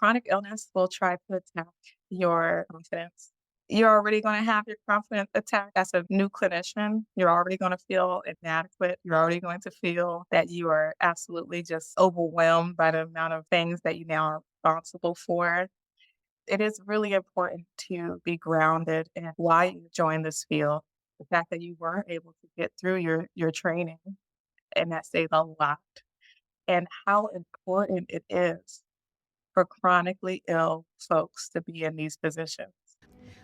chronic illness will try to attack your confidence. You're already going to have your confidence attacked as a new clinician. You're already going to feel inadequate. You're already going to feel that you are absolutely just overwhelmed by the amount of things that you now are responsible for. It is really important to be grounded in why you joined this field. The fact that you were able to get through your training, and that says a lot, and how important it is for chronically ill folks to be in these positions.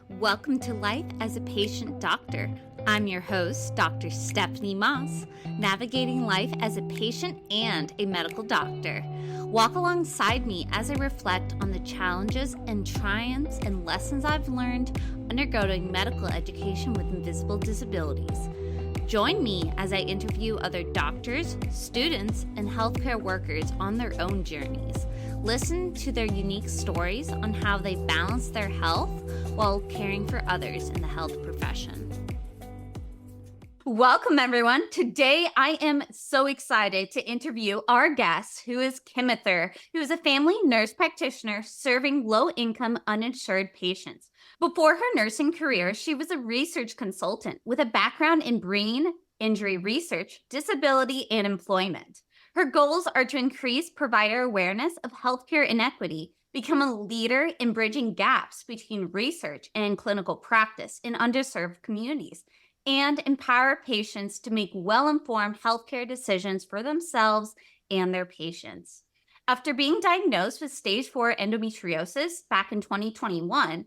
Welcome to Life as a Patient Doctor. I'm your host, Dr. Stephanie Moss, navigating life as a patient and a medical doctor. Walk alongside me as I reflect on the challenges and triumphs and lessons I've learned undergoing medical education with invisible disabilities. Join me as I interview other doctors, students, and healthcare workers on their own journeys. Listen to their unique stories on how they balance their health while caring for others in the health profession. Welcome, everyone. Today, I am so excited to interview our guest, who is Kimether, who is a family nurse practitioner serving low-income, uninsured patients. Before her nursing career, she was a research consultant with a background in brain injury research, disability, and employment. Her goals are to increase provider awareness of healthcare inequity, become a leader in bridging gaps between research and clinical practice in underserved communities, and empower patients to make well-informed healthcare decisions for themselves and their patients. After being diagnosed with stage 4 endometriosis back in 2021,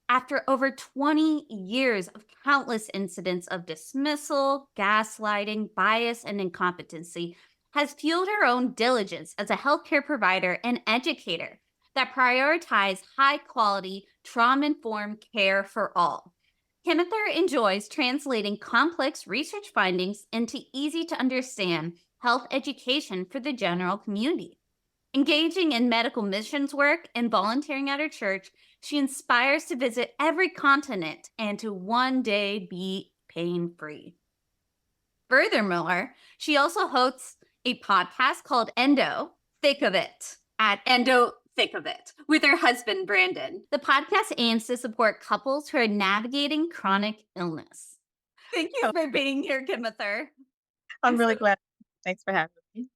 after over 20 years of countless incidents of dismissal, gaslighting, bias, and incompetency, has fueled her own diligence as a healthcare provider and educator that prioritize high-quality, trauma-informed care for all. Kimether enjoys translating complex research findings into easy-to-understand health education for the general community. Engaging in medical missions work and volunteering at her church, she inspires to visit every continent and to one day be pain-free. Furthermore, she also hosts a podcast called Endo Thick of It at Endo Thick of It with her husband, Brandon. The podcast aims to support couples who are navigating chronic illness. Thank you Oh, for being here, Kimether. I'm I'm really so glad. Thanks for having me.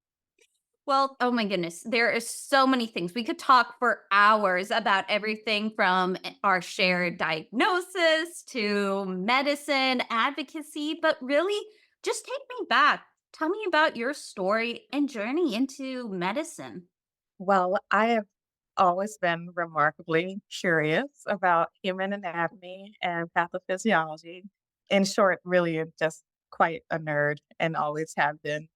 Well, oh my goodness, there is so many things. We could talk for hours about everything from our shared diagnosis to medicine, advocacy, but really just take me back. Tell me about your story and journey into medicine. Well, I have always been remarkably curious about human anatomy and pathophysiology. In short, really just quite a nerd and always have been.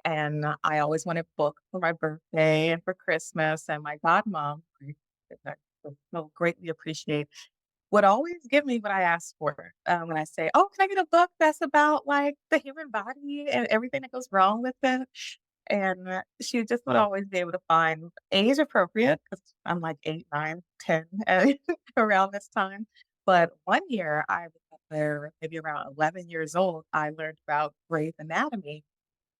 And I always wanted books for my birthday and for Christmas. And my godmom, I so greatly appreciate, would always give me what I asked for. When I say, "Oh, can I get a book that's about like the human body and everything that goes wrong with it?" And she just would always be able to find age appropriate because I'm like 8, 9, 10 around this time. But one year I was up there, maybe around 11 years old, I learned about Grey's Anatomy,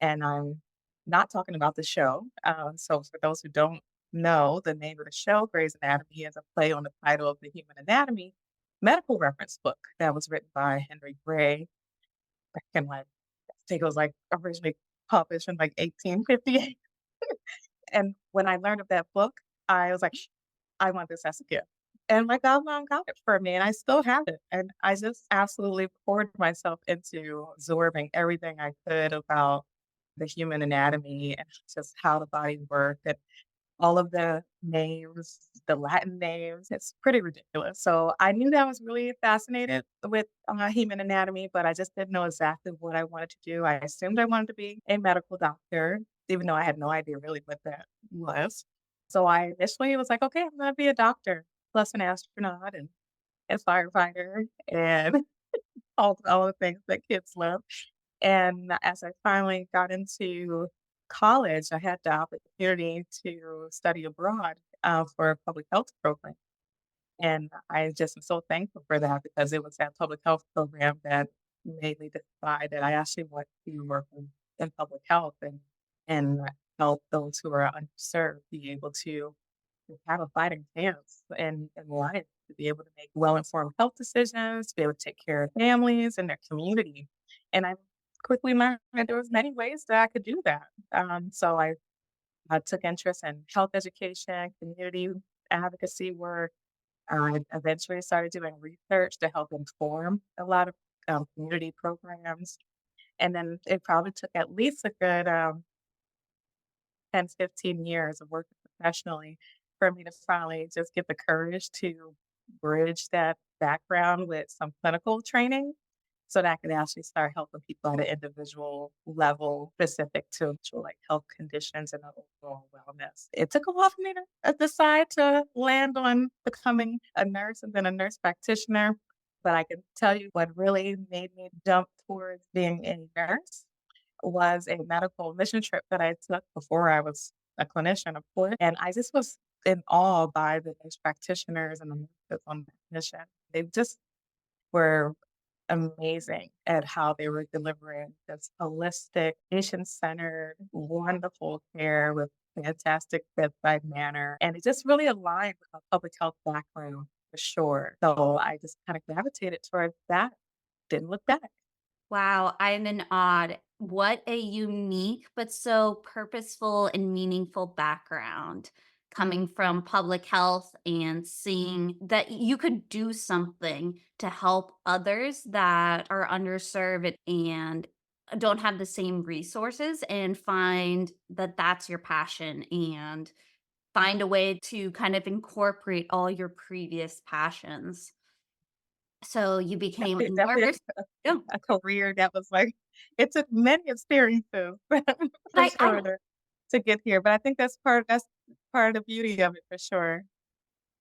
and I'm not talking about the show. So for those who don't know, the name of the show, Grey's Anatomy, is a play on the title of the Human Anatomy medical reference book that was written by Henry Gray back in like, I think it was like originally published in like 1858. And when I learned of that book, I was like, I want this as a gift. And my godmom got it for me, and I still have it. And I just absolutely poured myself into absorbing everything I could about the human anatomy and just how the body worked and all of the names, the Latin names. It's pretty ridiculous. So I knew that I was really fascinated with human anatomy, but I just didn't know exactly what I wanted to do. I assumed I wanted to be a medical doctor, even though I had no idea really what that was. So I initially was like, okay, I'm going to be a doctor, plus an astronaut and a firefighter and all the things that kids love. And as I finally got into college, I had the opportunity to study abroad for a public health program. And I just am so thankful for that because it was that public health program that made me decide that I actually want to work in public health and help those who are underserved be able to to have a fighting chance in life, to be able to make well-informed health decisions, to be able to take care of families and their community. And I quickly learned that there was many ways that I could do that. So I took interest in health education, community advocacy work. I eventually started doing research to help inform a lot of community programs. And then it probably took at least a good 10, 15 years of working professionally for me to finally just get the courage to bridge that background with some clinical training so that I could actually start helping people at an individual level specific to actual, like, health conditions and overall wellness. It took a while for me to decide to land on becoming a nurse and then a nurse practitioner. But I can tell you what really made me jump towards being a nurse was a medical mission trip that I took before I was a clinician, of course, and I just was in awe by the nurse practitioners and the nurses on that mission. They just were amazing at how they were delivering this holistic, patient-centered, wonderful care with fantastic bedside manner, and it just really aligned with my public health background for sure. So I just kinda gravitated towards that, didn't look back. Wow, I'm in awe. What a unique but so purposeful and meaningful background coming from public health and seeing that you could do something to help others that are underserved and don't have the same resources and find that that's your passion and find a way to kind of incorporate all your previous passions. So you became a Definitely nurse. Yeah. a career that was like it took many experiences But for I sure to get here, but I think that's part of the beauty of it for sure.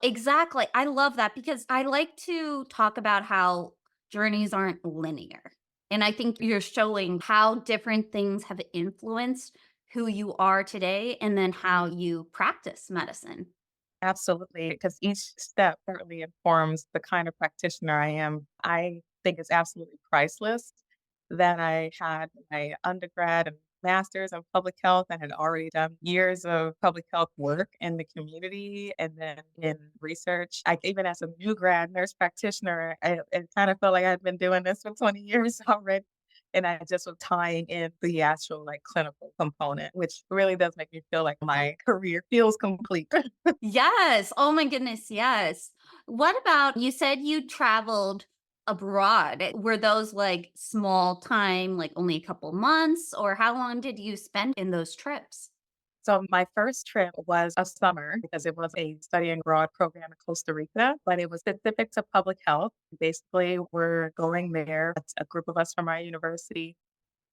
exactly. I love that because I like to talk about how journeys aren't linear. And I think you're showing how different things have influenced who you are today and then how you practice medicine. Absolutely, because each step certainly informs the kind of practitioner I am. I think it's absolutely priceless that I had my undergrad and master's in public health and had already done years of public health work in the community and then in research. I even as a new grad nurse practitioner, it kind of felt like I'd been doing this for 20 years already. And I just was tying in the actual like clinical component, which really does make me feel like my career feels complete. Yes. Oh my goodness. Yes. What about you said you traveled abroad? Were those like small time, like only a couple months, or how long did you spend in those trips? So my first trip was a summer because it was a study abroad program in Costa Rica, but it was specific to public health. Basically, we're going there, it's a group of us from our university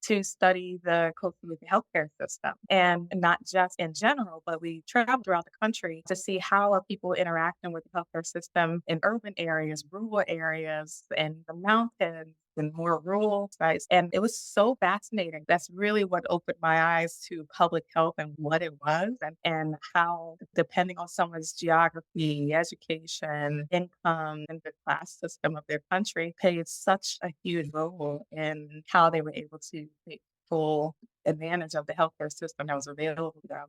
to study the Costa Rica healthcare system. And not just in general, but we traveled throughout the country to see how are people interacting with the healthcare system in urban areas, rural areas, and the mountains and more rural sites. And it was so fascinating. That's really what opened my eyes to public health and what it was and how, depending on someone's geography, education, income, and the class system of their country, played such a huge role in how they were able to take full advantage of the healthcare system that was available to them.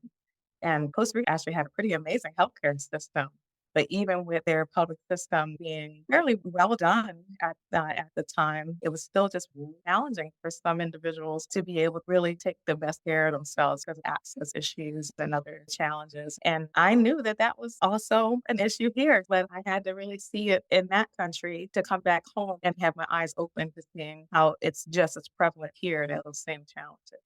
And Costa Rica actually had a pretty amazing healthcare system. But even with their public system being fairly well done at the time, it was still just really challenging for some individuals to be able to really take the best care of themselves because of access issues and other challenges. And I knew that that was also an issue here, but I had to really see it in that country to come back home and have my eyes open to seeing how it's just as prevalent here, those same challenges.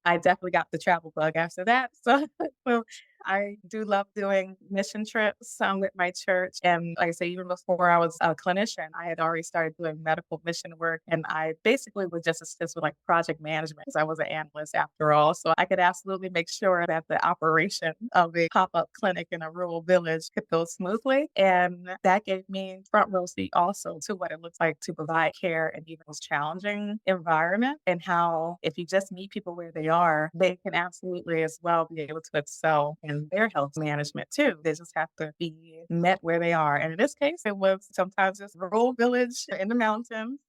I definitely got the travel bug after that. So, so I do love doing mission trips with my church. And like I say, even before I was a clinician, I had already started doing medical mission work. And I basically would just assist with like project management because I was an analyst after all. So I could absolutely make sure that the operation of a pop up clinic in a rural village could go smoothly. And that gave me front row seat also to what it looks like to provide care in even those challenging environment and how if you just meet people where they are, they can absolutely as well be able to excel in their health management too. They just have to be met where they are. And in this case, it was sometimes this rural village in the mountains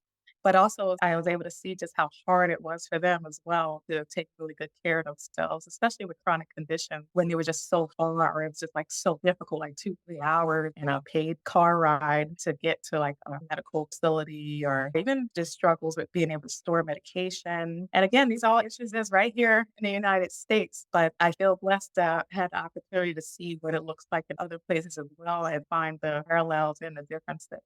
But also, I was able to see just how hard it was for them as well to take really good care of themselves, especially with chronic conditions when they were just so far or it's just like so difficult, like 2, 3 hours in a paid car ride to get to like a medical facility or even just struggles with being able to store medication. And again, these are all issues that's right here in the United States. But I feel blessed to have the opportunity to see what it looks like in other places as well and find the parallels and the differences.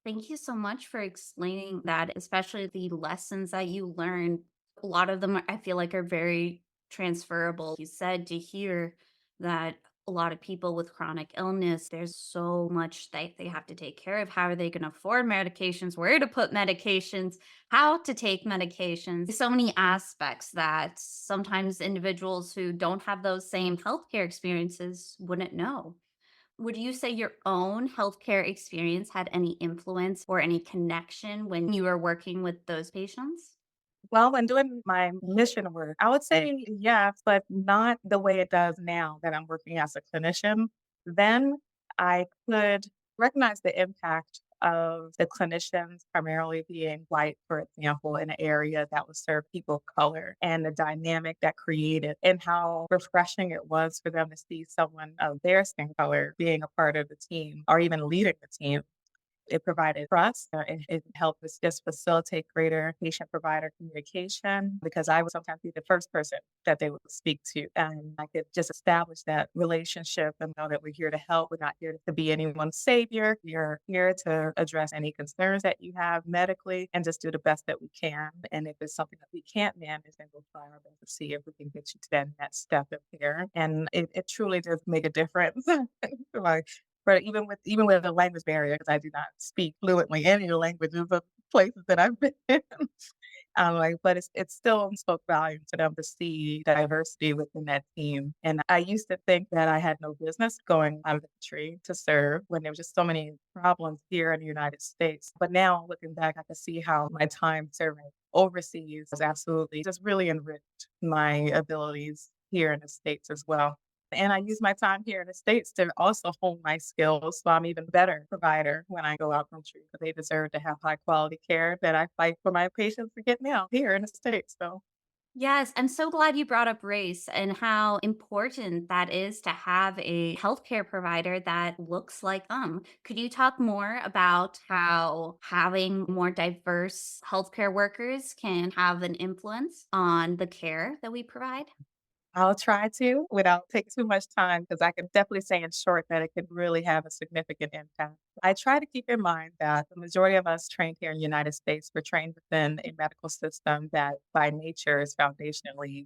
Thank you so much for explaining that, especially the lessons that you learned. A lot of them I feel like are very transferable. You said to hear that a lot of people with chronic illness, there's so much that they have to take care of. How are they going to afford medications? Where to put medications? How to take medications? So many aspects that sometimes individuals who don't have those same healthcare experiences wouldn't know. Would you say your own healthcare experience had any influence or any connection when you were working with those patients? Well, when doing my mission work, I would say yes, but not the way it does now that I'm working as a clinician. Then I could recognize the impact of the clinicians primarily being white, for example, in an area that would serve people of color and the dynamic that created and how refreshing it was for them to see someone of their skin color being a part of the team or even leading the team. It provided trust. It helped us just facilitate greater patient provider communication because I would sometimes be the first person that they would speak to. And I could just establish that relationship and know that we're here to help. We're not here to be anyone's savior. We're here to address any concerns that you have medically and just do the best that we can. And if it's something that we can't manage, then we'll try our best to see if we can get you to that next step of care. And it truly does make a difference. Like but even with the language barrier, because I do not speak fluently any of the languages of places that I've been in, but it still spoke volume to them to see diversity within that team. And I used to think that I had no business going out of the country to serve when there was just so many problems here in the United States. But now looking back, I can see how my time serving overseas has absolutely just really enriched my abilities here in the States as well. And I use my time here in the States to also hone my skills so I'm even better provider when I go out country. But they deserve to have high quality care that I fight for my patients to get now here in the States. So Yes, I'm so glad you brought up race and how important that is to have a healthcare provider that looks like them. Could you talk more about how having more diverse healthcare workers can have an influence on the care that we provide? I'll try to without taking too much time because I can definitely say in short that it could really have a significant impact. I try to keep in mind that the majority of us trained here in the United States were trained within a medical system that by nature is foundationally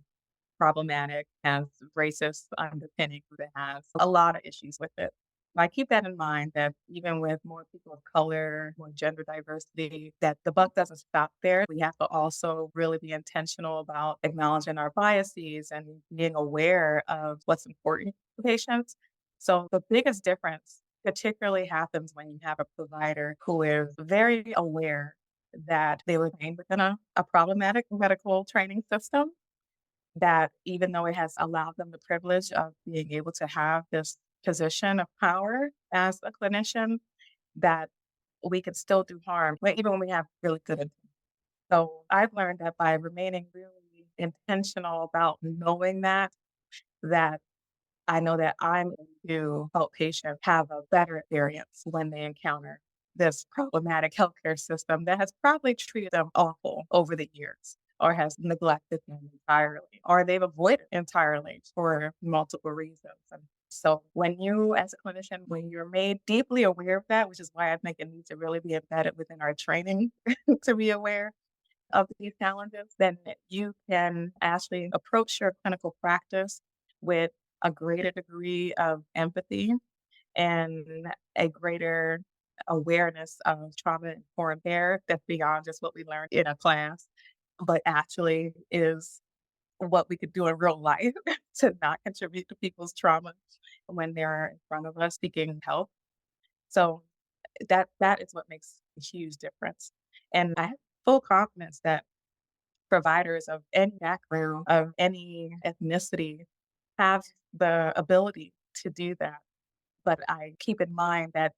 problematic, has racist underpinnings, it has a lot of issues with it. I keep that in mind that even with more people of color, more gender diversity, that the buck doesn't stop there. We have to also really be intentional about acknowledging our biases and being aware of what's important to patients. So the biggest difference particularly happens when you have a provider who is very aware that they were trained within a problematic medical training system that even though it has allowed them the privilege of being able to have this position of power as a clinician, that we can still do harm, even when we have really good intent. So I've learned that by remaining really intentional about knowing that I know that I'm going to help patients have a better experience when they encounter this problematic healthcare system that has probably treated them awful over the years or has neglected them entirely or they've avoided entirely for multiple reasons. And so when you as a clinician, when you're made deeply aware of that, which is why I think it needs to really be embedded within our training to be aware of these challenges, then you can actually approach your clinical practice with a greater degree of empathy and a greater awareness of trauma informed care that's beyond just what we learned in a class, but actually is what we could do in real life to not contribute to people's trauma when they're in front of us seeking help. So that is what makes a huge difference. And I have full confidence that providers of any background, of any ethnicity, have the ability to do that. But I keep in mind that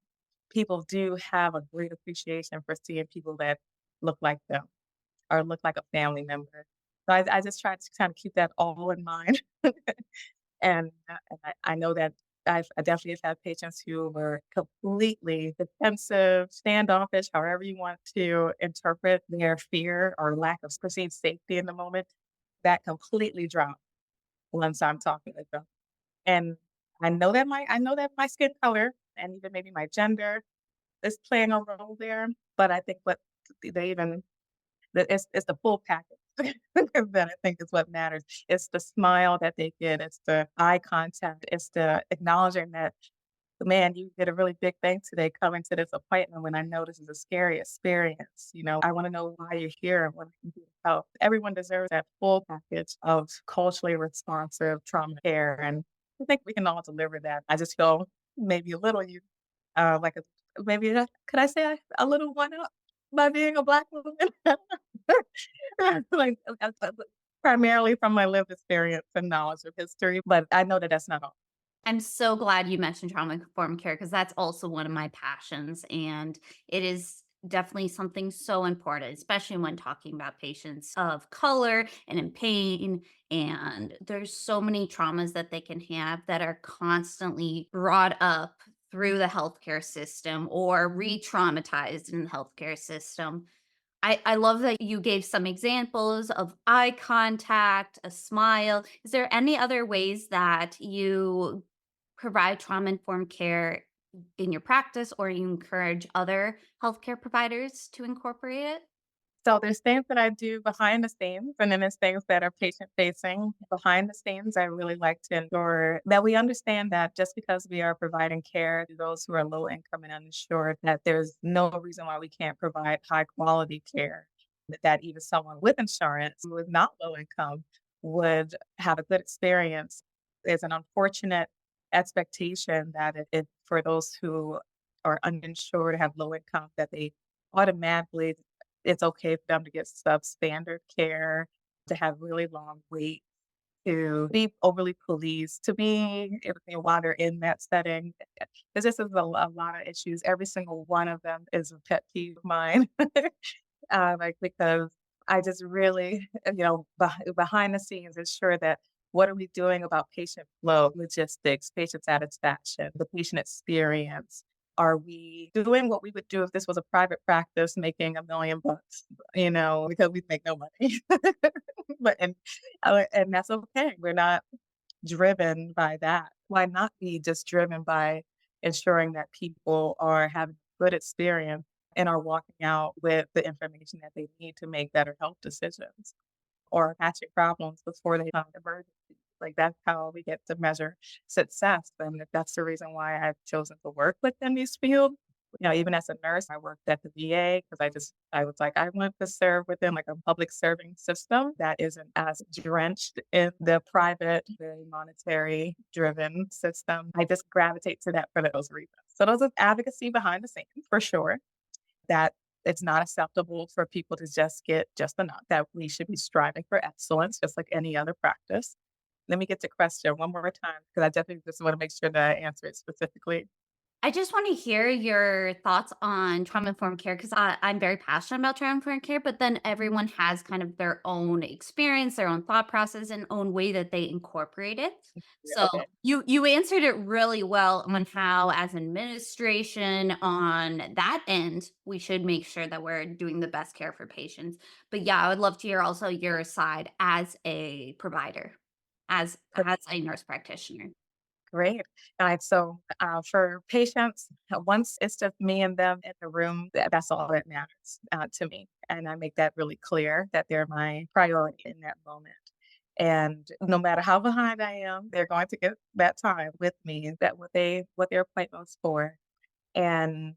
people do have a great appreciation for seeing people that look like them or look like a family member. So I just try to kind of keep that all in mind. And I know that I definitely have had patients who were completely defensive, standoffish, however you want to interpret their fear or lack of perceived safety in the moment. That completely dropped once I'm talking with them. And I know that my skin color and even maybe my gender is playing a role there, but I think what they even that it's the full package that I think is what matters. It's the smile that they get, it's the eye contact, it's the acknowledging that, "Man, you did a really big thing today coming to this appointment when I know this is a scary experience. I wanna know why you're here and what I can do to help." Everyone deserves that full package of culturally responsive trauma care, and I think we can all deliver that. I just feel maybe a little like a maybe could I say a little one up by being a Black woman? Like, primarily from my lived experience and knowledge of history, but I know that that's not all. I'm so glad you mentioned trauma informed care because that's also one of my passions. And it is definitely something so important, especially when talking about patients of color and in pain. And there's so many traumas that they can have that are constantly brought up through the healthcare system or re traumatized in the healthcare system. I love that you gave some examples of eye contact, a smile. Is there any other ways that you provide trauma-informed care in your practice or you encourage other healthcare providers to incorporate it? So there's things that I do behind the scenes, and then there's things that are patient facing. Behind the scenes, I really like to ensure that we understand that just because we are providing care to those who are low income and uninsured, that there's no reason why we can't provide high quality care. That even someone with insurance who is not low income would have a good experience. There's an unfortunate expectation that if for those who are uninsured, have low income, that they automatically it's okay for them to get substandard care, to have really long wait, to be overly policed, to be while they're in that setting. There's just is a lot of issues. Every single one of them is a pet peeve of mine. Like, because I just really, behind the scenes, ensure that what are we doing about patient flow, logistics, patient satisfaction, the patient experience? Are we doing what we would do if this was a private practice making $1 million, because we make no money. But and that's okay. We're not driven by that. Why not be just driven by ensuring that people are having a good experience and are walking out with the information that they need to make better health decisions or catching problems before they become emergencies. Like, that's how we get to measure success, and if that's the reason why I've chosen to work within these fields. Even as a nurse, I worked at the VA because I was like, I want to serve within, like, a public serving system that isn't as drenched in the private, very monetary driven system. I just gravitate to that for those reasons. So those are advocacy behind the scenes for sure, that it's not acceptable for people to just get just enough, that we should be striving for excellence just like any other practice. Let me get to question one more time because I definitely just want to make sure that I answer it specifically. I just want to hear your thoughts on trauma informed care because I'm very passionate about trauma informed care, but then everyone has kind of their own experience, their own thought process, and own way that they incorporate it. Yeah, So okay, you answered it really well on how, as administration, on that end, we should make sure that we're doing the best care for patients. But yeah, I would love to hear also your side as a provider, as a nurse practitioner. great. Alright, so, for patients, once it's just me and them in the room, that's all that matters, to me, and I make that really clear that they're my priority in that moment, and no matter how behind I am, they're going to get that time with me, that what their appointment's for, and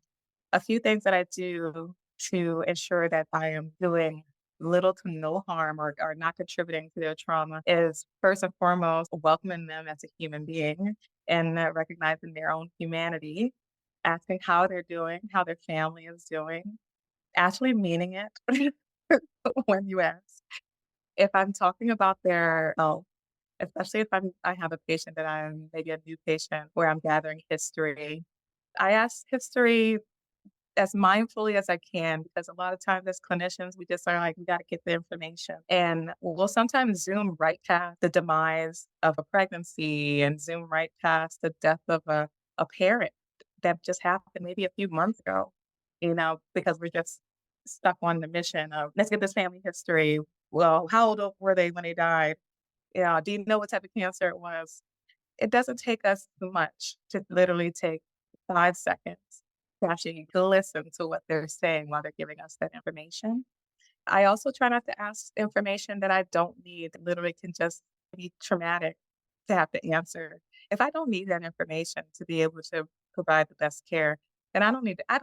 a few things that I do to ensure that I am doing little to no harm or not contributing to their trauma is first and foremost welcoming them as a human being and recognizing their own humanity, asking how they're doing, how their family is doing, actually meaning it when you ask. If I'm talking about their health, especially if I have a patient that I'm maybe a new patient where I'm gathering history, I ask history as mindfully as I can because a lot of times as clinicians, we just are like, we got to get the information. And we'll sometimes zoom right past the demise of a pregnancy and zoom right past the death of a parent that just happened maybe a few months ago, because we're just stuck on the mission of let's get this family history. Well, how old were they when they died? Do you know what type of cancer it was? It doesn't take us much to literally take 5 seconds to actually listen to what they're saying while they're giving us that information. I also try not to ask information that I don't need, that literally can just be traumatic to have to answer. If I don't need that information to be able to provide the best care, then I don't need to ask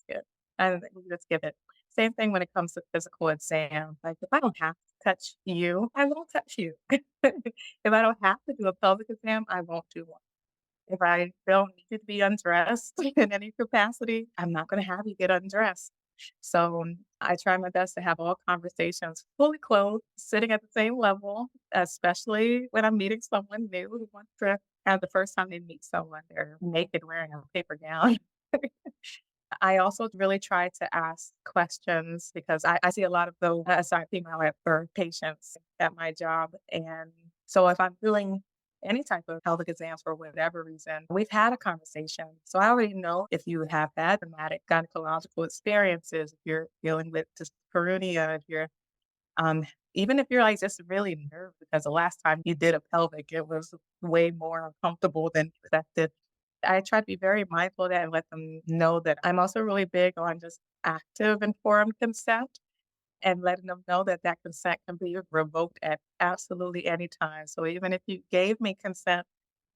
it. I just give it. Same thing when it comes to physical exam. Like if I don't have to touch you, I won't touch you. If I don't have to do a pelvic exam, I won't do one. If I don't need you to be undressed in any capacity, I'm not gonna have you get undressed. So, I try my best to have all conversations fully clothed, sitting at the same level, especially when I'm meeting someone new who wants to have the first time they meet someone, they're naked wearing a paper gown. I also really try to ask questions because I see a lot of those aside female at birth patients at my job. And so if I'm doing any type of pelvic exams for whatever reason, we've had a conversation. So I already know if you have had traumatic gynecological experiences, if you're dealing with dyspareunia, if you're um even if you're like just really nervous because the last time you did a pelvic, it was way more uncomfortable than expected. I try to be very mindful of that and let them know that I'm also really big on just active informed consent and letting them know that that consent can be revoked at absolutely any time. So even if you gave me consent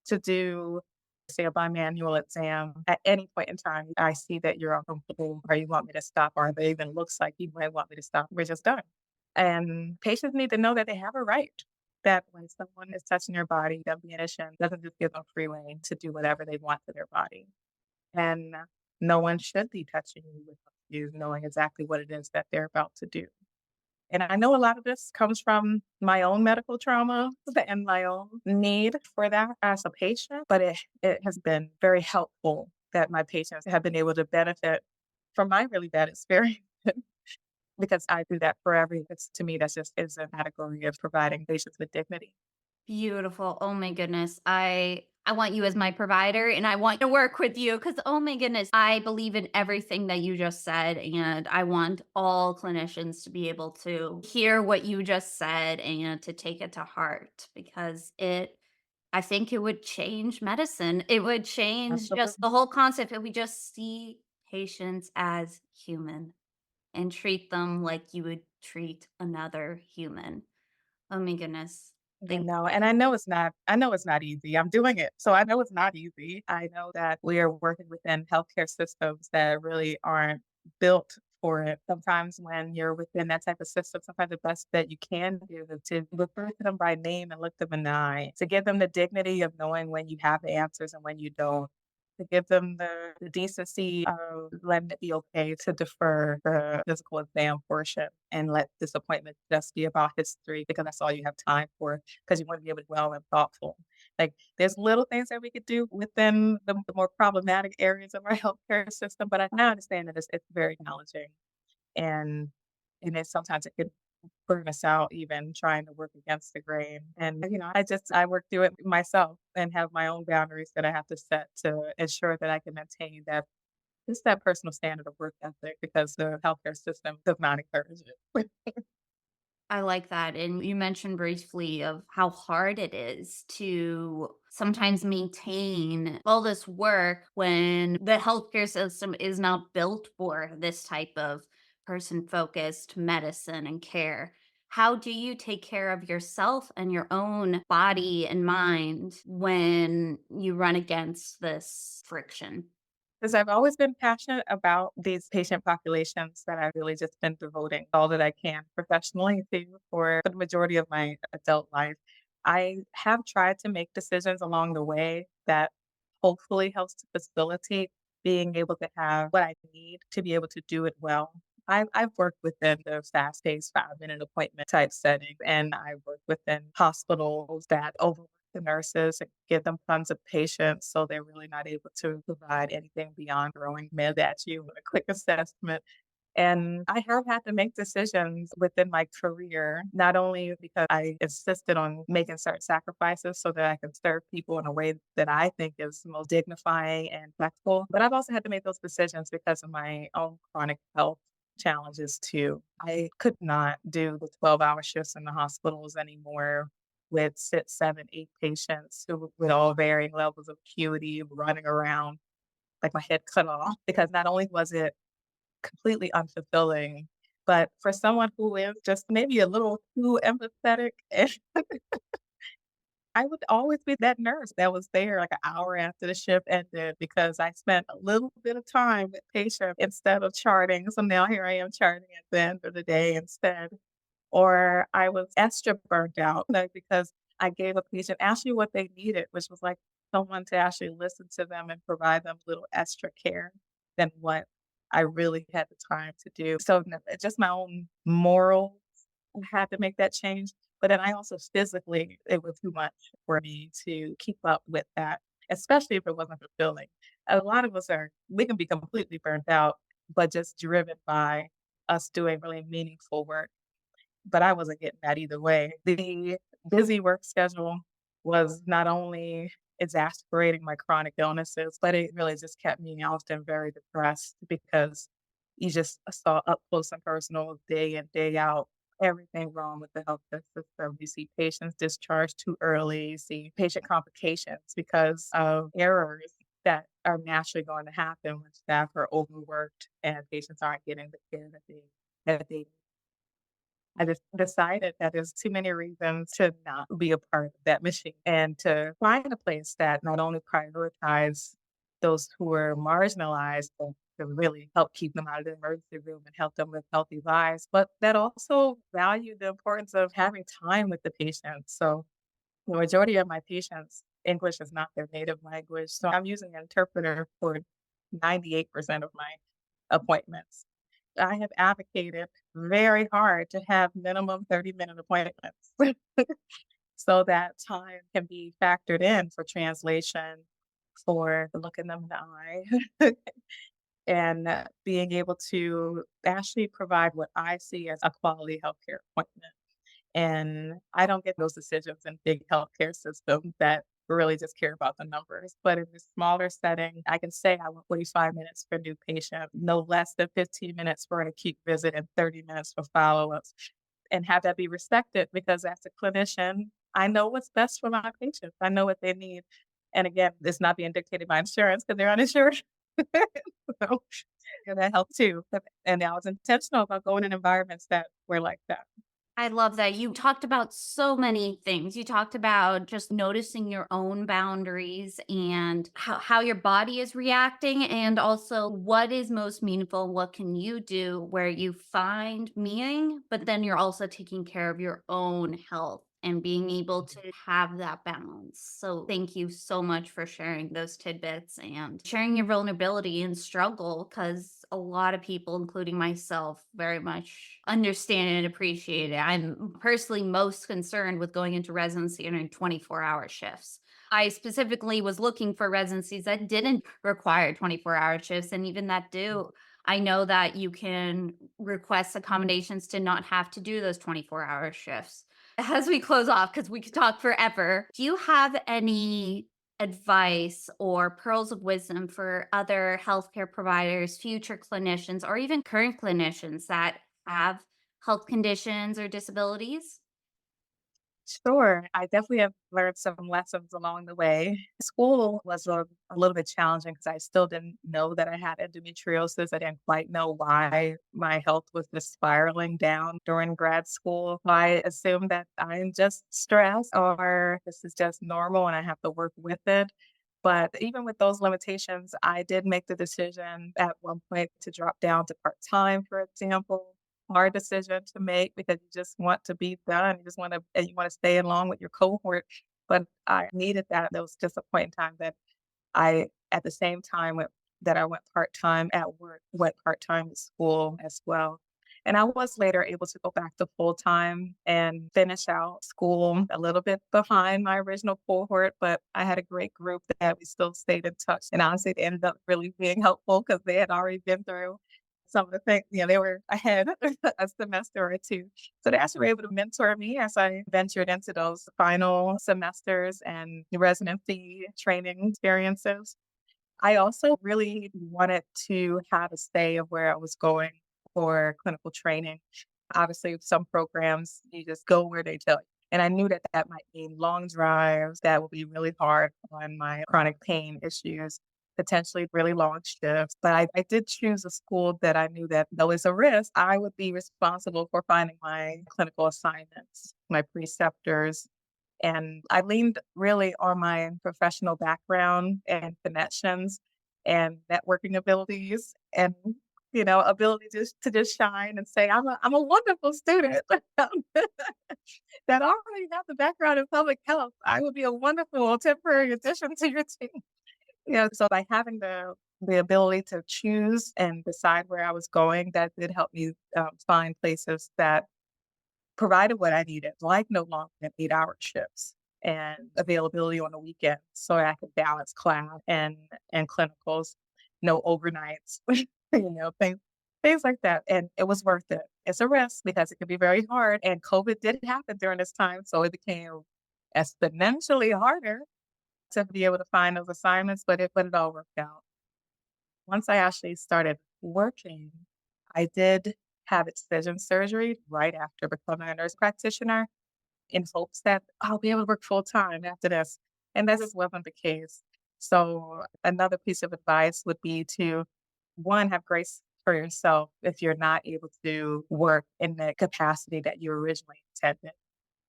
to do, say, a bimanual exam at any point in time, I see that you're uncomfortable or you want me to stop, or it even looks like you might want me to stop, we're just done. And patients need to know that they have a right, that when someone is touching their body, the clinician doesn't just give them free rein to do whatever they want to their body. And no one should be touching you without you knowing exactly what it is that they're about to do. And I know a lot of this comes from my own medical trauma and my own need for that as a patient, but it has been very helpful that my patients have been able to benefit from my really bad experience because I do that for every it's to me, that's just is a category of providing patients with dignity. Beautiful. Oh my goodness. I want you as my provider and I want to work with you cuz oh my goodness, I believe in everything that you just said and I want all clinicians to be able to hear what you just said and to take it to heart because it I think it would change medicine. It would change just Absolutely. the whole concept if we just see patients as human and treat them like you would treat another human. Oh my goodness. I Thank know, and I know it's not easy. I'm doing it, so I know it's not easy. I know that we are working within healthcare systems that really aren't built for it. Sometimes when you're within that type of system, sometimes the best that you can do is to refer to them by name and look them in the eye, to give them the dignity of knowing when you have the answers and when you don't. To give them the decency of letting it be okay to defer the physical exam portion and let this appointment just be about history because that's all you have time for because you want to be able to be well and thoughtful. Like there's little things that we could do within the more problematic areas of our healthcare system, but I understand that it's very challenging and sometimes it can burn us out even trying to work against the grain. And I work through it myself and have my own boundaries that I have to set to ensure that I can maintain that personal standard of work ethic because the healthcare system does not encourage it. I like that. And you mentioned briefly of how hard it is to sometimes maintain all this work when the healthcare system is not built for this type of person focused medicine and care. How do you take care of yourself and your own body and mind when you run against this friction? 'Cause I've always been passionate about these patient populations that I've really just been devoting all that I can professionally to for the majority of my adult life. I have tried to make decisions along the way that hopefully helps to facilitate being able to have what I need to be able to do it well. I've worked within the fast-paced 5-minute appointment type setting, and I've worked within hospitals that overwork the nurses and give them tons of patience, so they're really not able to provide anything beyond throwing meds at you with a quick assessment. And I have had to make decisions within my career, not only because I insisted on making certain sacrifices so that I can serve people in a way that I think is most dignifying and respectful, but I've also had to make those decisions because of my own chronic health challenges too. I could not do the 12-hour shifts in the hospitals anymore with 6, 7, 8 patients who with all varying levels of acuity running around like my head cut off because not only was it completely unfulfilling. But for someone who is just maybe a little too empathetic, I would always be that nurse that was there like an hour after the shift ended because I spent a little bit of time with patients instead of charting. So now here I am charting at the end of the day instead. Or I was extra burnt out, like, because I gave a patient actually what they needed, which was, like, someone to actually listen to them and provide them a little extra care than what I really had the time to do. So, just my own moral had to make that change, but then I also physically, it was too much for me to keep up with that, especially if it wasn't fulfilling. A lot of us we can be completely burnt out, but just driven by us doing really meaningful work, but I wasn't getting that either way. The busy work schedule was not only exasperating my chronic illnesses, but it really just kept me often very depressed because you just saw up close and personal day in, day out everything wrong with the healthcare system. You see patients discharged too early, you see patient complications because of errors that are naturally going to happen when staff are overworked and patients aren't getting the care that they need. I just decided that there's too many reasons to not be a part of that machine and to find a place that not only prioritize those who are marginalized, but to really help keep them out of the emergency room and help them live healthy lives, but that also value the importance of having time with the patient. So the majority of my patients, English is not their native language, so I'm using an interpreter for 98% of my appointments. I have advocated very hard to have minimum 30-minute appointments so that time can be factored in for translation, for looking them in the eye, and being able to actually provide what I see as a quality healthcare appointment. And I don't get those decisions in big healthcare systems that really just care about the numbers. But in a smaller setting, I can say I want 45 minutes for a new patient, no less than 15 minutes for an acute visit, and 30 minutes for follow-ups, and have that be respected because as a clinician, I know what's best for my patients. I know what they need. And again, it's not being dictated by insurance because they're uninsured. So, and that helped too. And I was intentional about going in environments that were like that. I love that. You talked about so many things. You talked about just noticing your own boundaries and how your body is reacting, and also what is most meaningful. What can you do where you find meaning, but then you're also taking care of your own health and being able to have that balance. So, thank you so much for sharing those tidbits and sharing your vulnerability and struggle because a lot of people, including myself, very much understand and appreciate it. I'm personally most concerned with going into residency and in 24-hour shifts. I specifically was looking for residencies that didn't require 24-hour shifts, and even that do. I know that you can request accommodations to not have to do those 24-hour shifts. As we close off, because we could talk forever, do you have any advice or pearls of wisdom for other healthcare providers, future clinicians, or even current clinicians that have health conditions or disabilities? Sure. I definitely have learned some lessons along the way. School was a little bit challenging because I still didn't know that I had endometriosis. I didn't quite know why my health was just spiraling down during grad school. I assumed that I'm just stressed or this is just normal and I have to work with it. But even with those limitations, I did make the decision at one point to drop down to part time, for example. Hard decision to make because you just want to be done. You just want to, and you want to stay along with your cohort. But I needed that. There was just a point in time that at the same time that I went part time at work, went part time at school as well. And I was later able to go back to full time and finish out school a little bit behind my original cohort, but I had a great group that we still stayed in touch. And honestly, it ended up really being helpful because they had already been through some of the things, they were ahead a semester or two. So they actually were able to mentor me as I ventured into those final semesters and residency training experiences. I also really wanted to have a say of where I was going for clinical training. Obviously, some programs, you just go where they tell you. And I knew that that might mean long drives that would be really hard on my chronic pain issues, potentially really long shifts. But I did choose a school that I knew that though it's a risk, I would be responsible for finding my clinical assignments, my preceptors, and I leaned really on my professional background and connections and networking abilities and, ability to just shine and say, I'm a wonderful student that already have the background in public health. I would be a wonderful temporary addition to your team. So by having the ability to choose and decide where I was going, that did help me find places that provided what I needed, like no longer than 8-hour shifts and availability on the weekends so I could balance class and clinicals, no overnights, things like that. And it was worth it. It's a risk because it can be very hard. And COVID did happen during this time. So it became exponentially harder to be able to find those assignments, but it all worked out. Once I actually started working, I did have excision surgery right after becoming a nurse practitioner in hopes that I'll be able to work full time after this. And that just wasn't the case. So another piece of advice would be to one, have grace for yourself if you're not able to work in the capacity that you originally intended.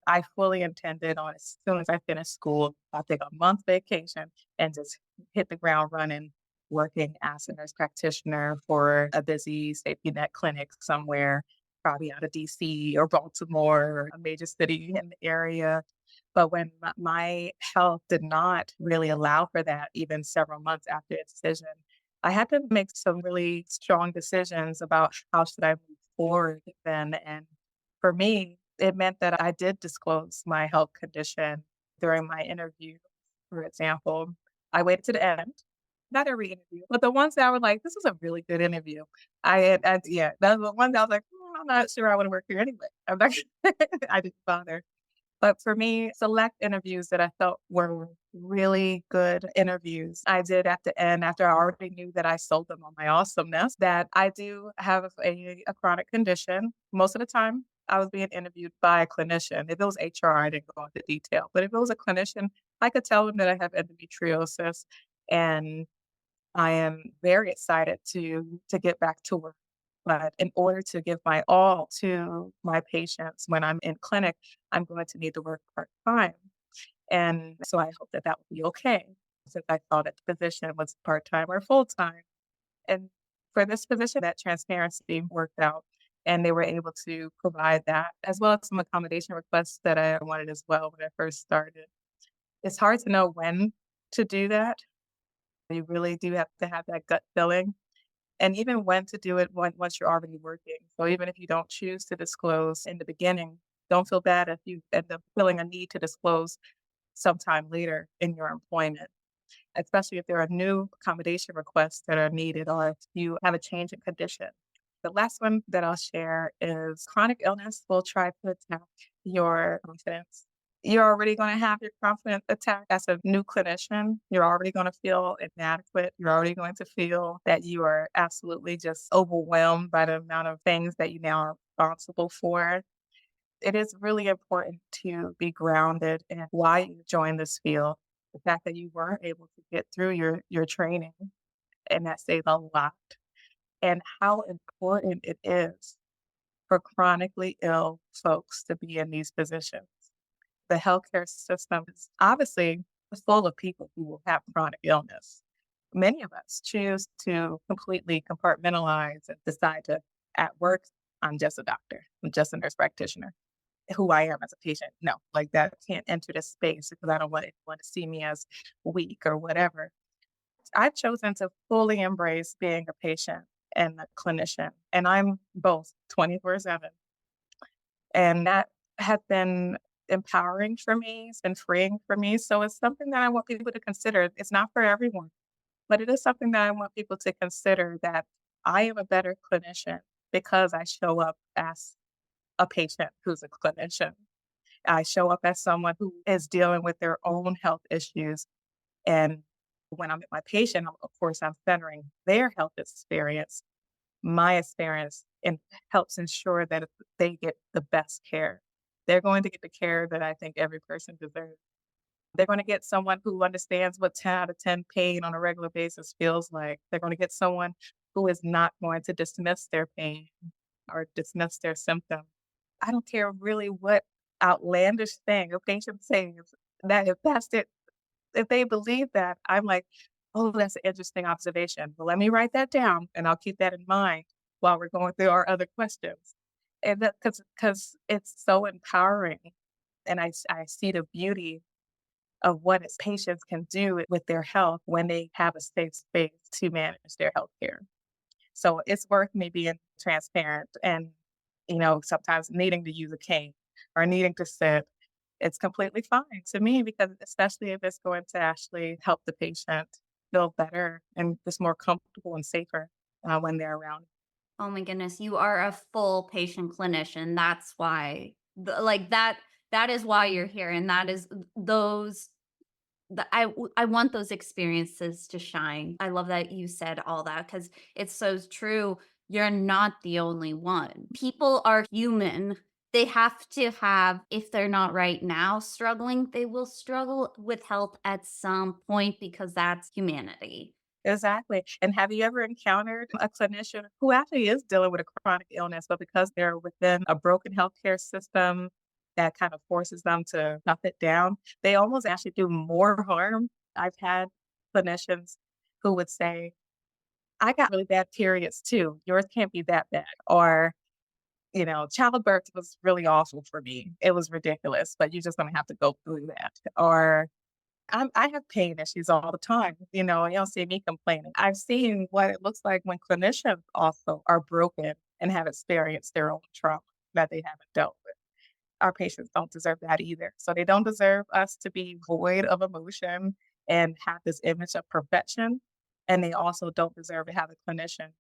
I fully intended on as soon as I finished school, I'll take a month vacation and just hit the ground running, working as a nurse practitioner for a busy safety net clinic somewhere, probably out of DC or Baltimore or a major city in the area. But when my health did not really allow for that, even several months after a decision, I had to make some really strong decisions about how should I move forward then. And for me, it meant that I did disclose my health condition during my interview. For example, I waited to the end, not every interview, but the ones that were like, this was a really good interview. Yeah, that's the ones I was like, I'm not sure I want to work here anyway. I'm not, I didn't bother. But for me, select interviews that I felt were really good interviews. I did at the end, after I already knew that I sold them on my awesomeness, that I do have a chronic condition. Most of the time, I was being interviewed by a clinician. If it was HR, I didn't go into detail. But if it was a clinician, I could tell them that I have endometriosis and I am very excited to get back to work. But in order to give my all to my patients when I'm in clinic, I'm going to need to work part-time. And so I hope that that will be okay since I thought that the position was part-time or full-time. And for this position, that transparency worked out and they were able to provide that as well as some accommodation requests that I wanted as well when I first started. It's hard to know when to do that. You really do have to have that gut feeling and even when to do it once you're already working. So even if you don't choose to disclose in the beginning, don't feel bad if you end up feeling a need to disclose sometime later in your employment, especially if there are new accommodation requests that are needed or if you have a change in condition. The last one that I'll share is chronic illness will try to attack your confidence. You're already going to have your confidence attacked as a new clinician. You're already going to feel inadequate. You're already going to feel that you are absolutely just overwhelmed by the amount of things that you now are responsible for. It is really important to be grounded in why you joined this field. The fact that you weren't able to get through your training, and that says a lot, and how important it is for chronically ill folks to be in these positions. The healthcare system is obviously full of people who will have chronic illness. Many of us choose to completely compartmentalize and decide to, at work, I'm just a doctor, I'm just a nurse practitioner. Who I am as a patient, no, like that can't enter this space because I don't want anyone to see me as weak or whatever. I've chosen to fully embrace being a patient and a clinician, and I'm both 24/7. And that has been empowering for me, it's been freeing for me, so it's something that I want people to consider. It's not for everyone, but it is something that I want people to consider, that I am a better clinician because I show up as a patient who's a clinician. I show up as someone who is dealing with their own health issues, and when I'm with my patient, of course, I'm centering their health experience, my experience, and helps ensure that they get the best care. They're going to get the care that I think every person deserves. They're going to get someone who understands what 10 out of 10 pain on a regular basis feels like. They're going to get someone who is not going to dismiss their pain or dismiss their symptom. I don't care really what outlandish thing a patient says, that if that's it, if they believe that, I'm like, "Oh, that's an interesting observation. Well, let me write that down, and I'll keep that in mind while we're going through our other questions." And that, because it's so empowering, and I see the beauty of what its patients can do with their health when they have a safe space to manage their healthcare. So it's worth me being transparent and, sometimes needing to use a cane or needing to sit. It's completely fine to me, because especially if it's going to actually help the patient feel better and just more comfortable and safer when they're around. Oh my goodness, you are a full patient clinician. That's why, like that is why you're here, and that is those I want those experiences to shine. I love that you said all that because it's so true. You're not the only one. People are human. They have to have, if they're not right now struggling, they will struggle with health at some point because that's humanity. Exactly. And have you ever encountered a clinician who actually is dealing with a chronic illness, but because they're within a broken healthcare system that kind of forces them to tough it down, they almost actually do more harm? I've had clinicians who would say, I got really bad periods too. Yours can't be that bad. Or, childbirth was really awful for me. It was ridiculous, but you're just going to have to go through that. Or I have pain issues all the time, and you don't see me complaining. I've seen what it looks like when clinicians also are broken and have experienced their own trauma that they haven't dealt with. Our patients don't deserve that either. So they don't deserve us to be void of emotion and have this image of perfection. And they also don't deserve to have a clinician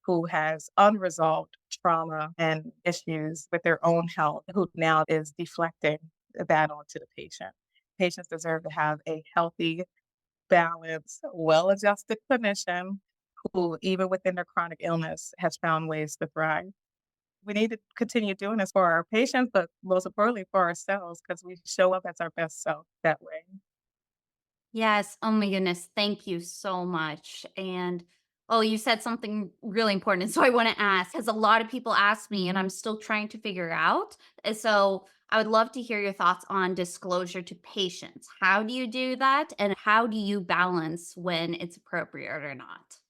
who has unresolved trauma and issues with their own health, who now is deflecting that onto the patient. Patients deserve to have a healthy, balanced, well adjusted clinician who, even within their chronic illness, has found ways to thrive. We need to continue doing this for our patients, but most importantly for ourselves, because we show up as our best self that way. Yes. Oh my goodness. Thank you so much. And oh, you said something really important. So I want to ask, because a lot of people ask me, and I'm still trying to figure out. So I would love to hear your thoughts on disclosure to patients. How do you do that? And how do you balance when it's appropriate or not?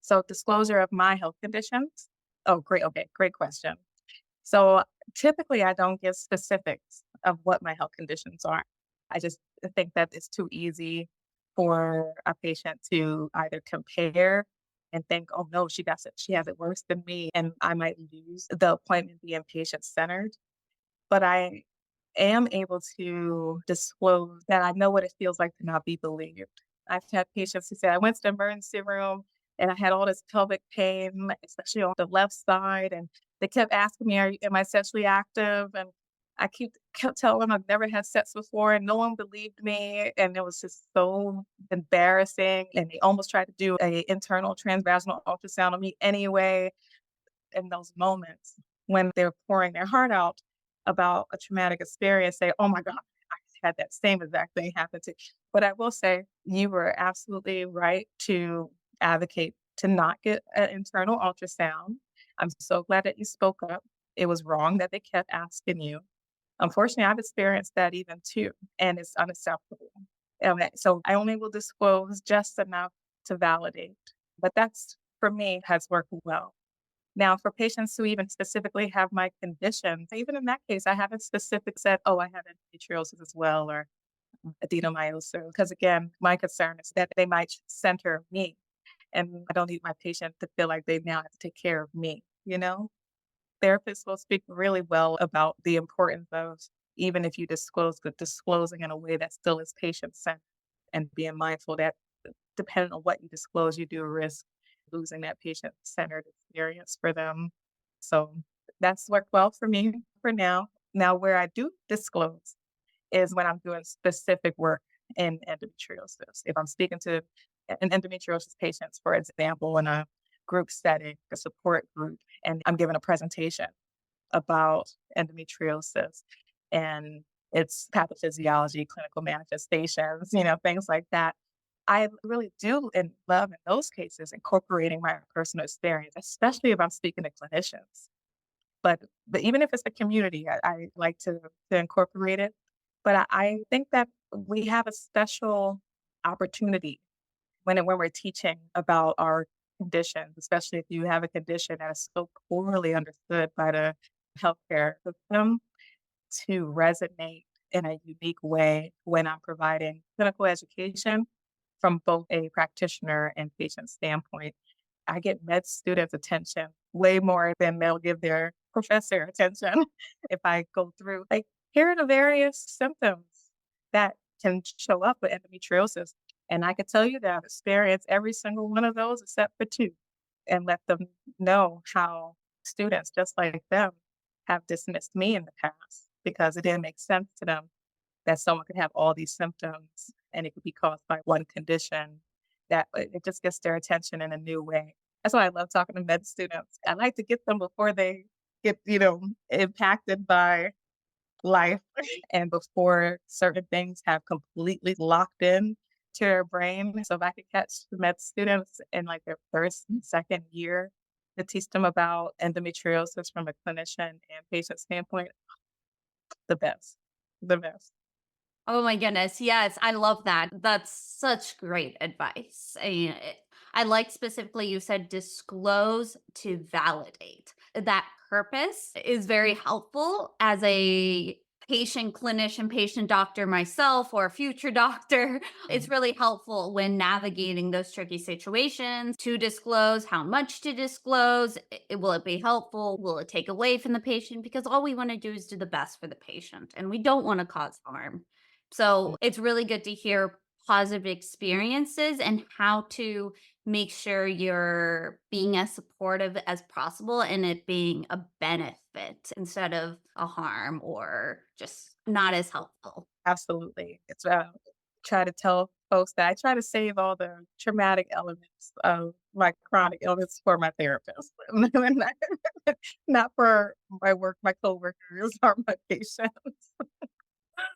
So, disclosure of my health conditions. Oh, great. Okay, great question. So, typically, I don't give specifics of what my health conditions are. I just think that it's too easy for a patient to either compare and think, "Oh no, she has it worse than me," and I might lose the appointment being patient centered. But I am able to disclose that I know what it feels like to not be believed. I've had patients who say, I went to the emergency room and I had all this pelvic pain, especially on the left side. And they kept asking me, am I sexually active? And kept telling them I've never had sex before, and no one believed me. And it was just so embarrassing. And they almost tried to do a internal transvaginal ultrasound on me anyway. In those moments when they're pouring their heart out about a traumatic experience, say, "Oh my god, I had that same exact thing happen to." But I will say you were absolutely right to advocate to not get an internal ultrasound. I'm so glad that you spoke up. It was wrong that they kept asking you. Unfortunately, I've experienced that even too, and it's unacceptable. So I only will disclose just enough to validate, but that's, for me, has worked well. Now, for patients who even specifically have my condition, even in that case, I haven't specific said, "Oh, I have endometriosis as well," or adenomyosis, because again, my concern is that they might center me. and I don't need my patient to feel like they now have to take care of me, you know? Therapists will speak really well about the importance of, even if you disclose, but disclosing in a way that still is patient-centered, and being mindful that depending on what you disclose, you do risk losing that patient-centered experience for them. So that's worked well for me for now. Now, where I do disclose is when I'm doing specific work in endometriosis. If I'm speaking to an endometriosis patients, for example, in a group setting, a support group, and I'm giving a presentation about endometriosis and its pathophysiology, clinical manifestations, things like that. I really do and love in those cases incorporating my personal experience, especially if I'm speaking to clinicians. But even if it's a community, I like to incorporate it. But I think that we have a special opportunity when we're teaching about our conditions, especially if you have a condition that is so poorly understood by the healthcare system, to resonate in a unique way when I'm providing clinical education from both a practitioner and patient standpoint. I get med students' attention way more than they'll give their professor attention if I go through, like, here are the various symptoms that can show up with endometriosis. And I could tell you that I've experienced every single one of those except for two, and let them know how students just like them have dismissed me in the past because it didn't make sense to them that someone could have all these symptoms and it could be caused by one condition, that it just gets their attention in a new way. That's why I love talking to med students. I like to get them before they get, impacted by life and before certain things have completely locked in to their brain. So if I could catch the med students in like their first and second year to teach them about endometriosis from a clinician and patient standpoint, the best, the best. Oh my goodness. Yes, I love that. That's such great advice. I like specifically you said disclose to validate. That purpose is very helpful as a patient clinician, patient doctor myself, or a future doctor. It's really helpful when navigating those tricky situations to disclose how much to disclose. Will it be helpful? Will it take away from the patient? Because all we want to do is do the best for the patient and we don't want to cause harm. So it's really good to hear positive experiences and how to make sure you're being as supportive as possible and it being a benefit instead of a harm or just not as helpful. Absolutely. It's try to tell folks that I try to save all the traumatic elements of my chronic illness for my therapist, not not for my coworkers or my patients.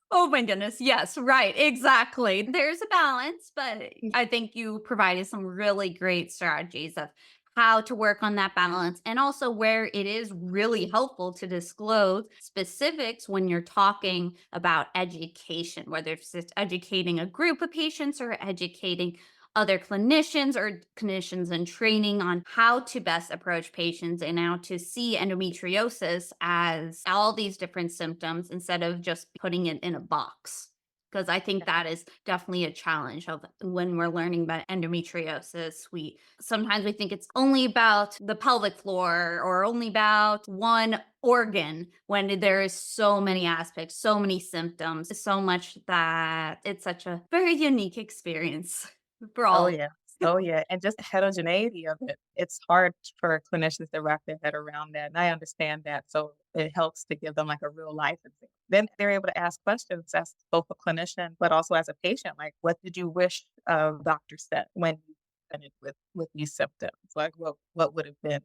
Oh my goodness. Yes, right. Exactly. There's a balance, but I think you provided some really great strategies of how to work on that balance and also where it is really helpful to disclose specifics when you're talking about education, whether it's just educating a group of patients or educating other clinicians or clinicians in training on how to best approach patients and how to see endometriosis as all these different symptoms instead of just putting it in a box. Because I think that is definitely a challenge of when we're learning about endometriosis. We sometimes we think it's only about the pelvic floor or only about one organ when there is so many aspects, so many symptoms, so much that it's such a very unique experience for Oh, all of yeah. us. Oh, yeah, and just the heterogeneity of it. It's hard for clinicians to wrap their head around that, and I understand that, so it helps to give them, like, a real life example. Then they're able to ask questions as both a clinician, but also as a patient, like, "What did you wish a doctor said when you presented with these symptoms? Like, what would have been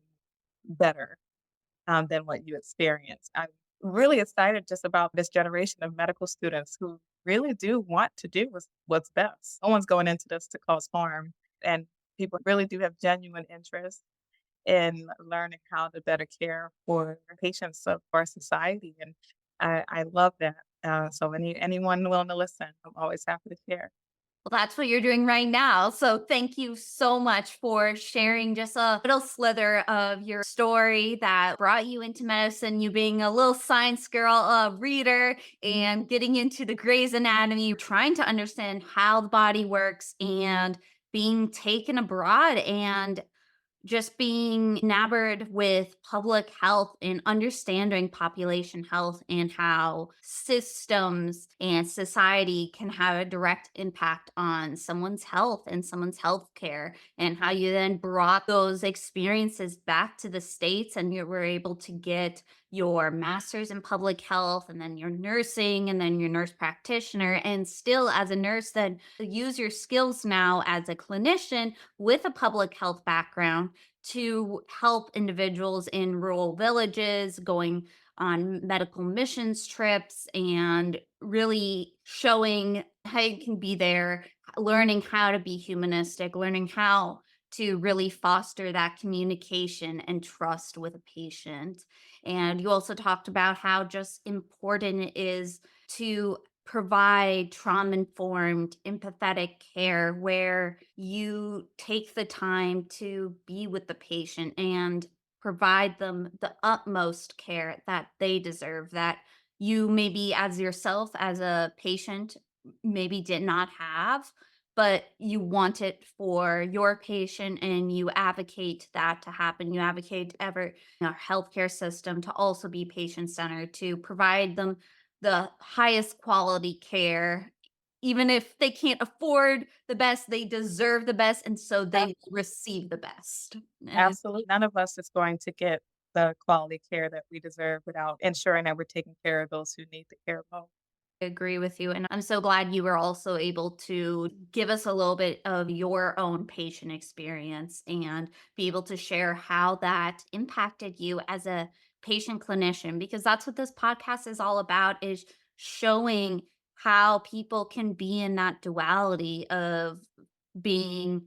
better?" Than what you experience. I'm really excited just about this generation of medical students who really do want to do what's best. No one's going into this to cause harm, and people really do have genuine interest in learning how to better care for patients of our society, and I love that. So anyone willing to listen, I'm always happy to share. Well, that's what you're doing right now. So thank you so much for sharing just a little slither of your story that brought you into medicine, you being a little science girl, a reader, and getting into the Grey's Anatomy, trying to understand how the body works and being taken abroad and just being enamored with public health and understanding population health and how systems and society can have a direct impact on someone's health and someone's health care, and how you then brought those experiences back to the States and you were able to get your master's in public health and then your nursing and then your nurse practitioner, and still as a nurse then use your skills now as a clinician with a public health background to help individuals in rural villages, going on medical missions trips, and really showing how you can be there, learning how to be humanistic, learning how to really foster that communication and trust with a patient. And you also talked about how just important it is to provide trauma informed, empathetic care where you take the time to be with the patient and provide them the utmost care that they deserve, that you maybe as yourself as a patient maybe did not have, but you want it for your patient and you advocate that to happen. You advocate ever our healthcare system to also be patient centered, to provide them the highest quality care. Even if they can't afford the best, they deserve the best, and so they receive the best. And Absolutely. None of us is going to get the quality care that we deserve without ensuring that we're taking care of those who need the care most. I agree with you, and I'm so glad you were also able to give us a little bit of your own patient experience and be able to share how that impacted you as a patient clinician, because that's what this podcast is all about, is showing how people can be in that duality of being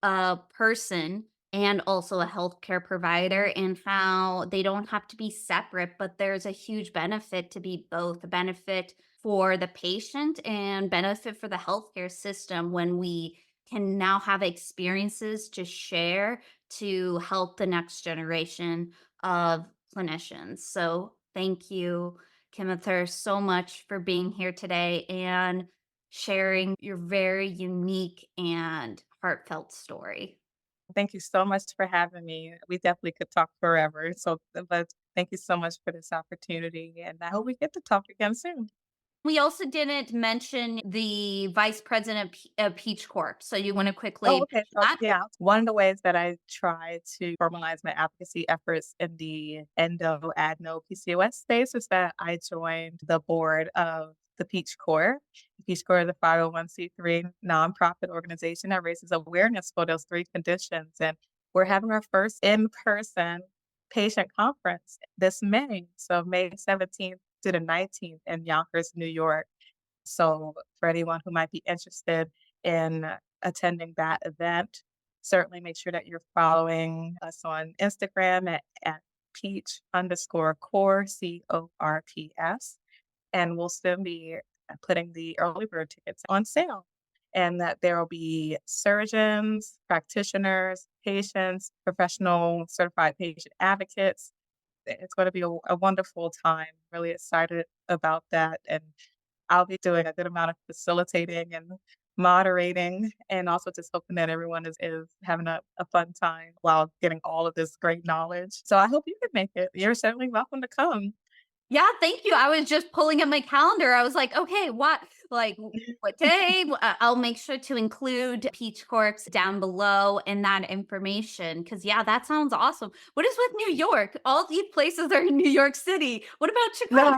a person and also a healthcare provider, and how they don't have to be separate, but there's a huge benefit to be both, a benefit for the patient and benefit for the healthcare system when we can now have experiences to share to help the next generation of clinicians. So thank you, Kimether, so much for being here today and sharing your very unique and heartfelt story. Thank you so much for having me. We definitely could talk forever. So, but thank you so much for this opportunity. And I hope we get to talk again soon. We also didn't mention the vice president of Peach Corp. So you want to quickly Oh, mention okay. So, that? yeah, one of the ways that I try to formalize my advocacy efforts in the endo PCOS space is that I joined the board of the Peach Corps. The Peach Corps is a 501c3 nonprofit organization that raises awareness for those three conditions. And we're having our first in person patient conference this May. So, May 17th to the 19th in Yonkers, New York. So, for anyone who might be interested in attending that event, certainly make sure that you're following us on Instagram at peach underscore core, CORPS. And we'll soon be putting the early bird tickets on sale. And that there will be surgeons, practitioners, patients, professional certified patient advocates. It's going to be a wonderful time. Really excited about that. And I'll be doing a good amount of facilitating and moderating, and also just hoping that everyone is having a fun time while getting all of this great knowledge. So I hope you can make it. You're certainly welcome to come. Yeah, thank you. I was just pulling up my calendar. I was like, okay, what day? I'll make sure to include Peach Corps down below in that information. Cause yeah, that sounds awesome. What is with New York? All these places are in New York City. What about No, Chicago?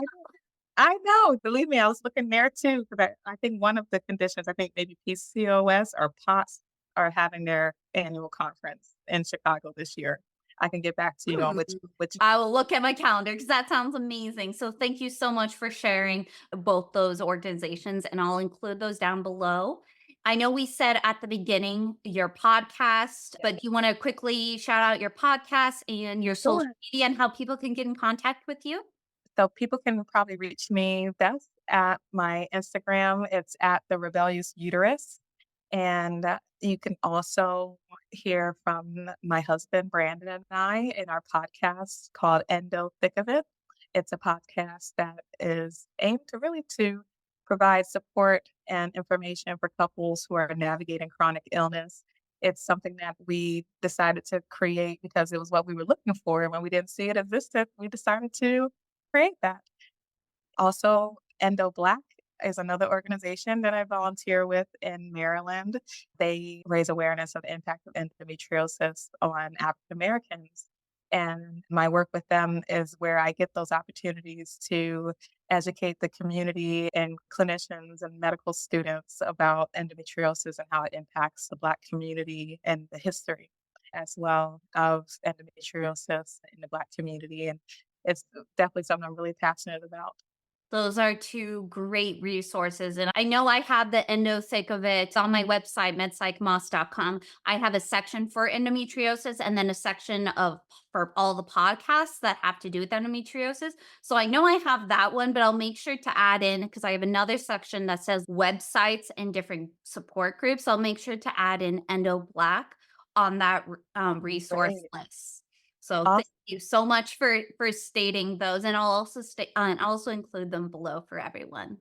I know. Believe me, I was looking there too. Because I think one of the conditions, I think maybe PCOS or POTS are having their annual conference in Chicago this year. I can get back to you on Hmm. which I will look at my calendar because that sounds amazing. So thank you so much for sharing both those organizations, and I'll include those down below. I know we said at the beginning your podcast, but you want to quickly shout out your podcast and your social sure. media and how people can get in contact with you? So people can probably reach me best at my Instagram. It's at the rebellious uterus. And you can also hear from my husband, Brandon, and I in our podcast called Endo Thick of It. It's a podcast that is aimed to really to provide support and information for couples who are navigating chronic illness. It's something that we decided to create because it was what we were looking for. And when we didn't see it existed, we decided to create that. Also, Endo Black is another organization that I volunteer with in Maryland. They raise awareness of the impact of endometriosis on African Americans. And my work with them is where I get those opportunities to educate the community and clinicians and medical students about endometriosis and how it impacts the Black community and the history as well of endometriosis in the Black community. And it's definitely something I'm really passionate about. Those are two great resources. And I know I have the endo thick of it on my website, medpsychmoss.com. I have a section for endometriosis and then a section of for all the podcasts that have to do with endometriosis. So I know I have that one, but I'll make sure to add in because I have another section that says websites and different support groups. I'll make sure to add in Endo Black on that resource Great. list. So thank Awesome. you so much for stating those, and I'll also state and also include them below for everyone.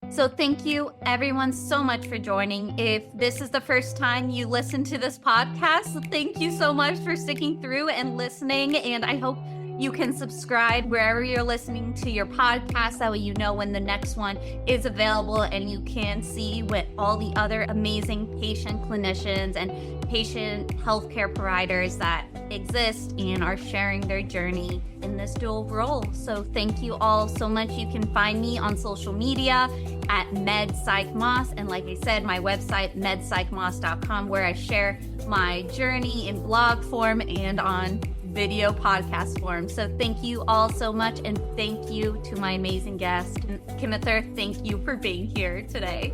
So thank you everyone so much for joining. If this is the first time you listen to this podcast, thank you so much for sticking through and listening. And I hope you can subscribe wherever you're listening to your podcast. That way you know when the next one is available and you can see what all the other amazing patient clinicians and patient healthcare providers that exist and are sharing their journey in this dual role. So thank you all so much. You can find me on social media at medpsychmoss, and like I said, my website medpsychmoss.com, where I share my journey in blog form and on video podcast form. So thank you all so much, and thank you to my amazing guest, Kimether. Thank you for being here today.